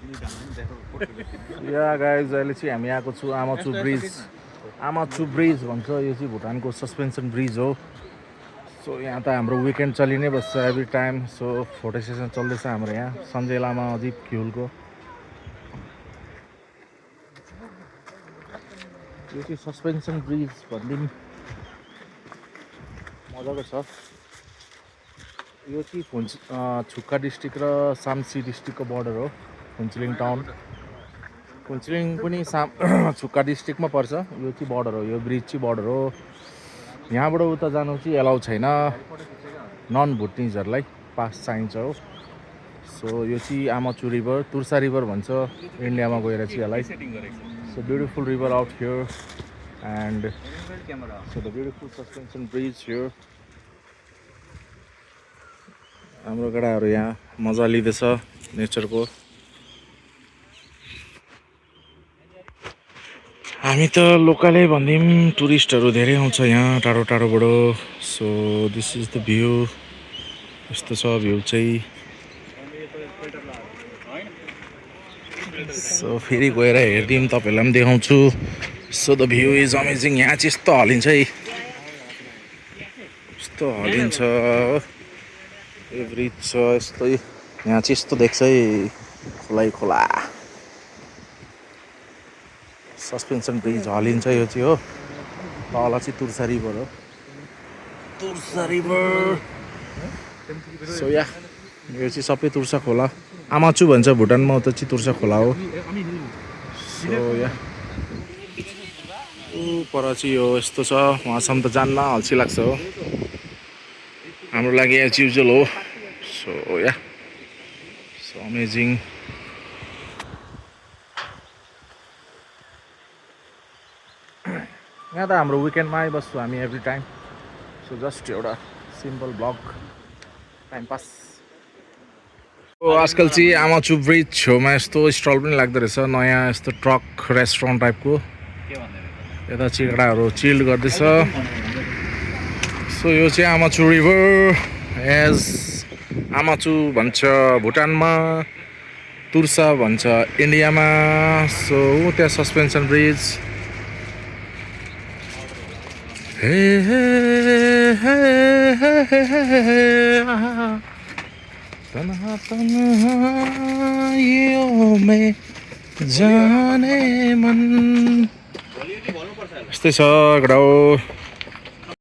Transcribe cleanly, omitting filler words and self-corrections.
Yeah guys अहिले चाहिँ हामी आएको छु आमाचु ब्रिज। आमाचु ब्रिज भन्छ, यो चाहिँ भुटानको सस्पेन्सन ब्रिज हो। सो यहाँ त हाम्रो विकेन्ड चलि नै बस्छ every time. So photo session चल्दैछ हाम्रो यहाँ सञ्जय लामा अजिब क्युलको। यो चाहिँ सस्पेन्सन ब्रिज भनिदिउँ, मजाको छ। यो चाहिँ छुक्का डिस्ट्रिक्ट र साम्सी डिस्ट्रिक्टको बर्डर हो, फुन्चुलिङ टाउन। फुन्चुलिङ पनि छुक्का डिस्ट्रिक्टमा पर्छ। यो चाहिँ बर्डर हो, यो ब्रिज चाहिँ बर्डर हो। यहाँबाट उता जानु चाहिँ एलाउ छैन, नन भुटनिजहरूलाई पास चाहिन्छ हो। सो यो चाहिँ आमाचु रिभर, तुर्सा रिभर भन्छ इन्डियामा गएर चाहिँ यसलाई। So beautiful river out here and so the beautiful suspension bridge here. हाम्रो केटाहरू यहाँ मजा लिँदैछ नेचरको। हामी त लोकलै भनिदिउँ, टुरिस्टहरू धेरै आउँछ यहाँ टाढो टाढोबाट। So this is the view, यस्तो छ भ्यू चाहिँ। सो फेरि गएर हेरिदिउँ, तपाईँहरूलाई पनि देखाउँछु। So the view is amazing. यहाँ चाहिँ यस्तो हलिन्छ है, यस्तो हलिन्छ। यो ब्रिज छ यस्तै, यहाँ चाहिँ यस्तो देख्छ है, खोलै खोला। सस्पेन्सन ब्रिज हलिन्छ यो चाहिँ हो। तल चाहिँ तुर्सा रिभर हो, तुर्सा रिभर। सो या यो चाहिँ सबै तुर्सा खोला। आमाचु भन्छ भुटानमा, उता चाहिँ तुर्सा खोला हो। सो या पर चाहिँ यो यस्तो छ, वहाँसम्म त जान्न अल्छी लाग्छ हो, हाम्रो लागि एज युजुअल हो। सो या सो अमेजिङ। यहाँ त हाम्रो विकेन्डमा आइबस्छु हामी एभ्री टाइम। सो जस्ट एउटा सिम्पल ब्लग टाइम पास। आजकल चाहिँ आमाचु ब्रिज छेउमा यस्तो स्टल पनि लाग्दो रहेछ, नयाँ यस्तो ट्रक रेस्टुरेन्ट टाइपको। यता चाहिँ केटाहरू चिल्ड गर्दैछ। सो यो चाहिँ आमाचु रिभर, एज आमाचु भन्छ भुटानमा, तुर्सा भन्छ इन्डियामा। सो त्यहाँ सस्पेन्सन ब्रिज। हे हे हे हे हे तन्हा तन्हा यो में जाने मन। यस्तै छ केटा हो।